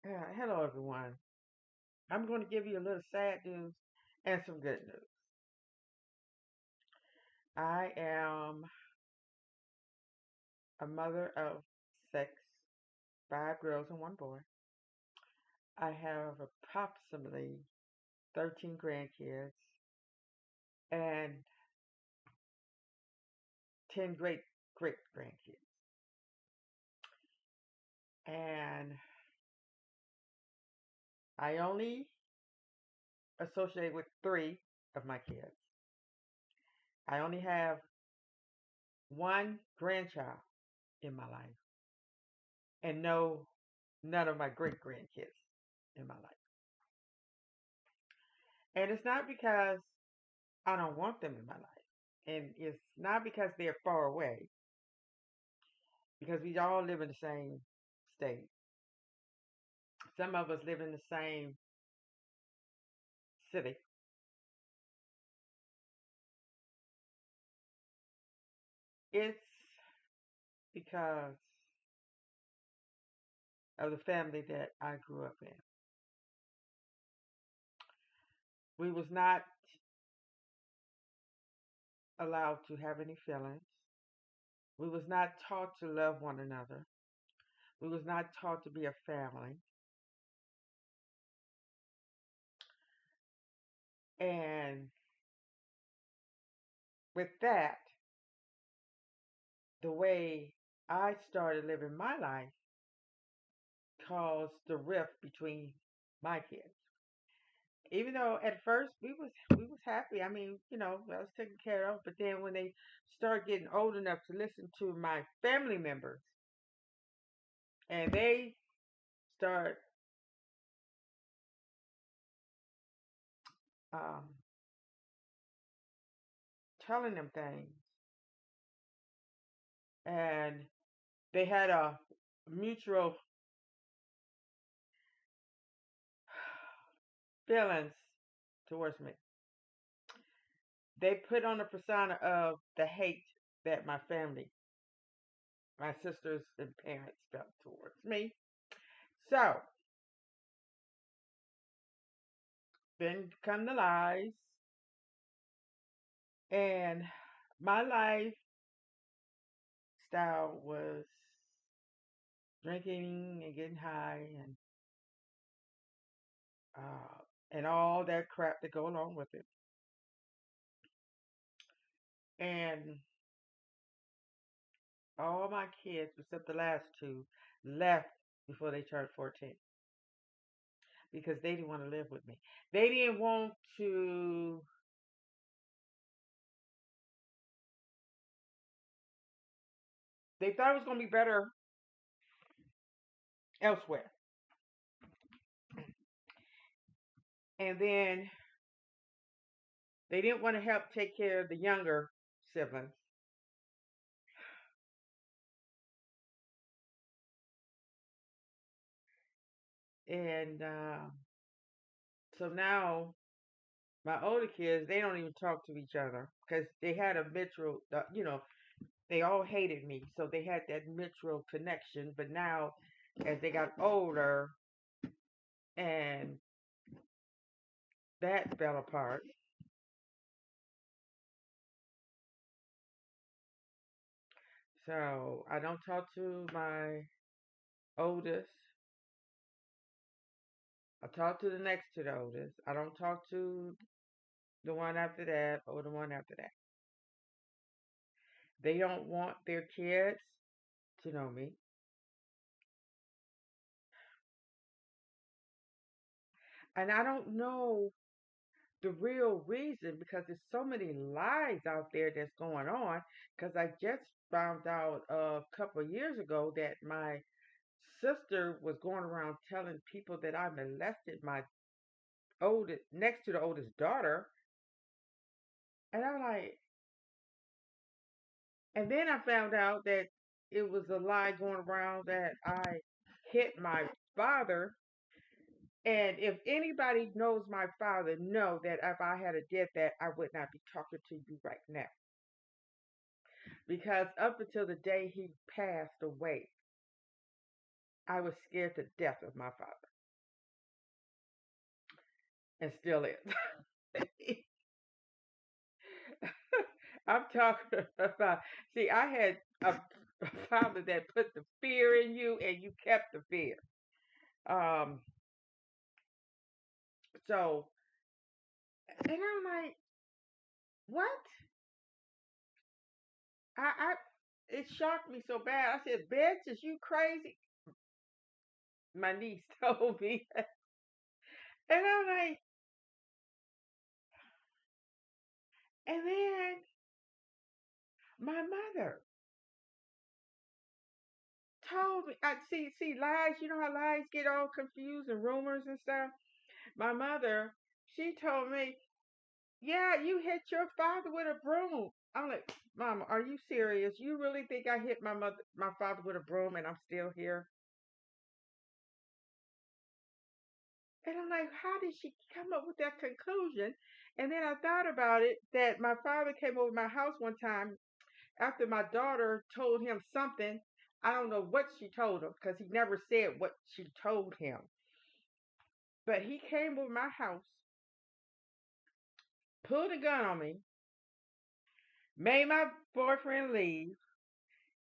Hello, everyone. I'm going to give you a little sad news and some good news. I am a mother of six, five girls and one boy. I have approximately 13 grandkids and 10 great great grandkids. And I only associate with three of my kids. I only have one grandchild in my life and none of my great grandkids in my life. And it's not because I don't want them in my life. And it's not because they're far away, because we all live in the same state. Some of us live in the same city. It's because of the family that I grew up in. We was not allowed to have any feelings. We was not taught to love one another. We was not taught to be a family. And with that, the way I started living my life caused the rift between my kids. Even though at first we was happy. I mean, I was taken care of. But then when they start getting old enough to listen to my family members, and they start um, telling them things, and they had a mutual feelings towards me. They put on a persona of the hate that my family, my sisters and parents felt towards me. So then come the lies, and my lifestyle was drinking and getting high and all that crap that go along with it. And all my kids, except the last two, left before they turned 14 because they didn't want to live with me. They didn't want to. They thought it was going to be better elsewhere. And then they didn't want to help take care of the younger siblings. And so now my older kids, they don't even talk to each other because they had a mutual, they all hated me. So they had that mutual connection. But now, as they got older and that fell apart, so I don't talk to my oldest. I talk to the next to the oldest. I don't talk to the one after that or the one after that. They don't want their kids to know me. And I don't know the real reason because there's so many lies out there that's going on. Because I just found out a couple of years ago that my sister was going around telling people that I molested my oldest, next to the oldest daughter. And I'm like, and then I found out that it was a lie going around that I hit my father. And if anybody knows my father, know that if I had a did that, I would not be talking to you right now. Because up until the day he passed away, I was scared to death of my father. and still is. I'm talking about. See, I had a father that put the fear in you, and you kept the fear. Um, so, and I'm like, what? I it shocked me so bad. I said, "Bitch, is you crazy?" My niece told me, and I'm like, and then my mother told me. I see lies. You know how lies get all confused and rumors and stuff. My mother, she told me, "Yeah, you hit your father with a broom." I'm like, "Mama, are you serious? You really think I hit my father with a broom, and I'm still here?" And I'm like, "How did she come up with that conclusion?" And then I thought about it that my father came over my house one time after my daughter told him something. I don't know what she told him because he never said what she told him. But he came over my house, pulled a gun on me, made my boyfriend leave,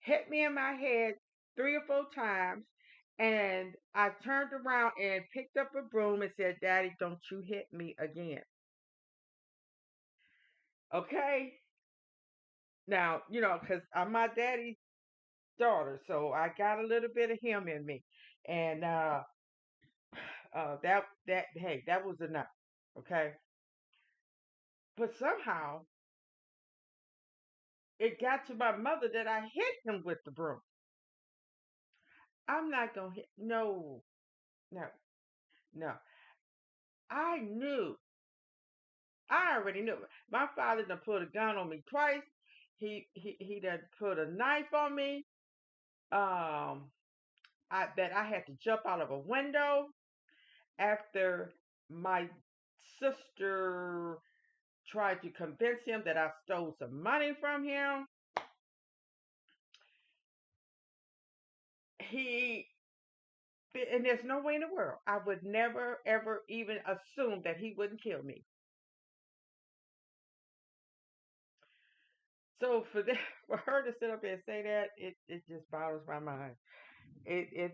hit me in my head 3 or 4 times, and I turned around and picked up a broom and said, "Daddy, don't you hit me again." Okay? Now, because I'm my daddy's daughter, so I got a little bit of him in me. And hey, that was enough. Okay? But somehow it got to my mother that I hit him with the broom. I'm not gonna hit. No, no, no. I knew. I already knew. My father done put a gun on me twice. He done put a knife on me. Um, I that I had to jump out of a window after my sister tried to convince him that I stole some money from him. He and there's no way in the world I would never ever even assume that he wouldn't kill me. So for that, for her to sit up there and say that, it just boggles my mind. It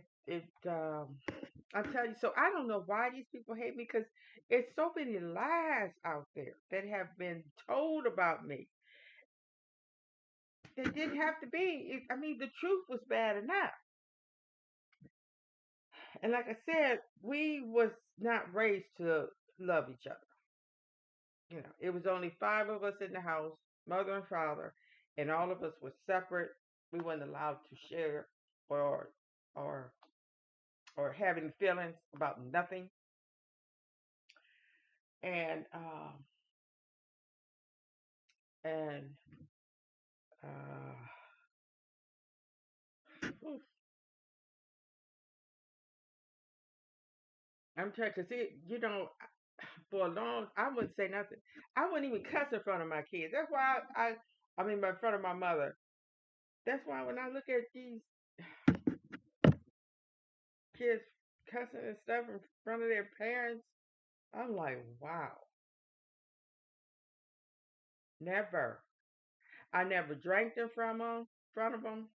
I tell you, so I don't know why these people hate me because it's so many lies out there that have been told about me. They didn't have to be. I mean, the truth was bad enough. And like I said, we was not raised to love each other. It was only 5 of us in the house, mother and father, and all of us were separate. We weren't allowed to share or or or have any feelings about nothing. And and uh, I'm telling you, 'cause for a long, I wouldn't say nothing. I wouldn't even cuss in front of my kids. That's why I mean, in front of my mother. That's why when I look at these kids cussing and stuff in front of their parents, I'm like, wow, never. I never drank front of them.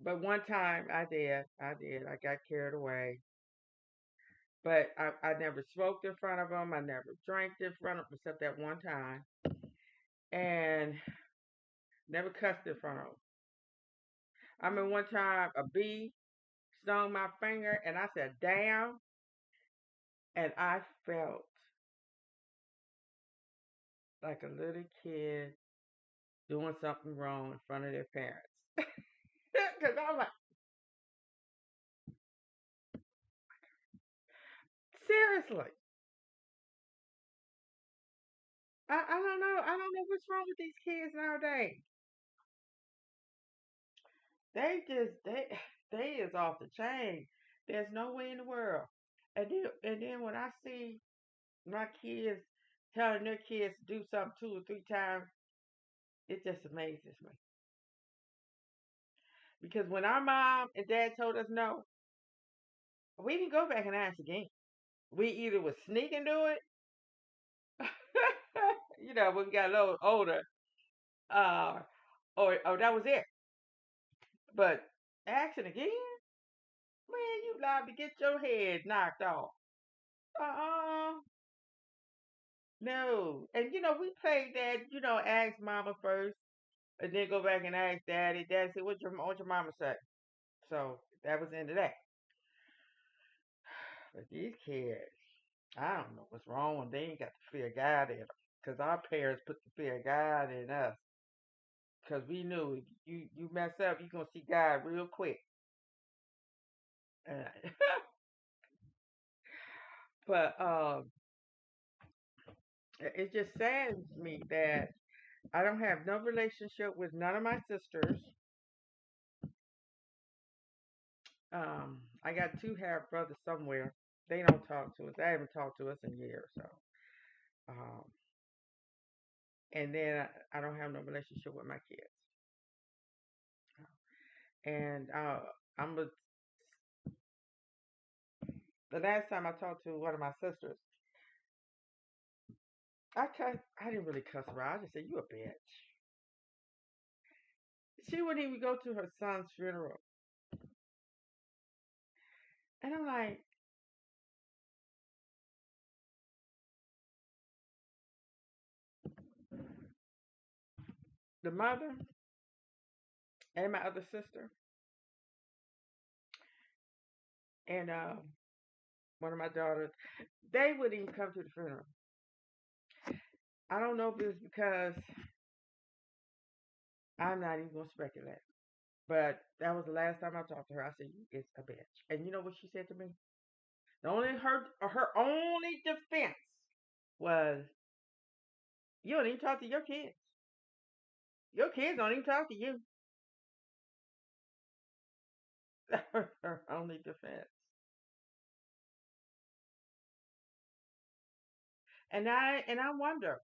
But one time I did. I did. I got carried away. But I never smoked in front of them. I never drank in front of them except that one time. And never cussed in front of them. I mean, one time a bee stung my finger and I said, "Damn." And I felt like a little kid doing something wrong in front of their parents. Because I was like, seriously. I don't know. I don't know what's wrong with these kids nowadays. They just they is off the chain. There's no way in the world. And then when I see my kids telling their kids to do something 2 or 3 times, it just amazes me. Because when our mom and dad told us no, we didn't go back and ask again. We either would sneak and do it, when we got a little older, uh, or that was it. But action again, man, you liable to get your head knocked off. Uh-uh. No. And we played that, ask mama first and then go back and ask daddy. Daddy said, what your mama say? So that was the end of that. But these kids, I don't know what's wrong when they ain't got the fear of God in them. Because our parents put the fear of God in us. Because we knew if you mess up, you're going to see God real quick. Uh, but it just saddens me that I don't have no relationship with none of my sisters. I got two half brothers somewhere. They don't talk to us. They haven't talked to us in years. So, um, and then I don't have no relationship with my kids. And I'm a, the last time I talked to one of my sisters, I didn't really cuss her out. I just said, "You a bitch." She wouldn't even go to her son's funeral, and I'm like, the mother and my other sister and one of my daughters, they wouldn't even come to the funeral. I don't know if it's because I'm not even gonna speculate. But that was the last time I talked to her. I said, "You is a bitch." And you know what she said to me? The only her only defense was, "You don't even talk to your kids. Your kids don't even talk to you." Her only defense. And I wonder,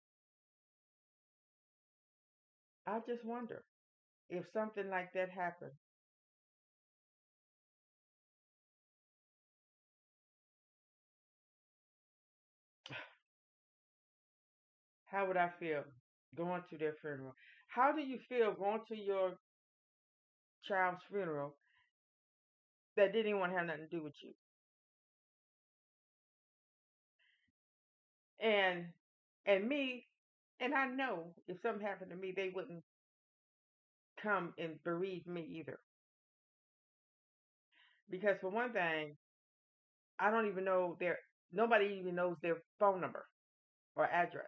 I just wonder if something like that happened, how would I feel going to their funeral? How do you feel going to your child's funeral that didn't even have nothing to do with you? And and me, and I know if something happened to me, they wouldn't come and bereave me either. Because for one thing, I don't even know nobody even knows their phone number or address.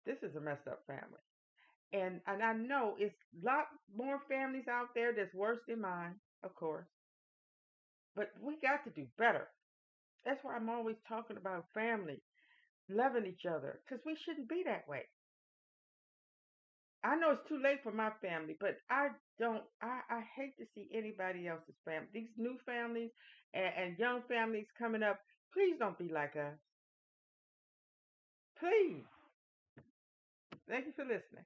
This is a messed up family. And I know it's a lot more families out there that's worse than mine, of course. But we got to do better. That's why I'm always talking about family, loving each other, because we shouldn't be that way. I know it's too late for my family, but I hate to see anybody else's family. These new families and young families coming up, please don't be like us. Please. Thank you for listening.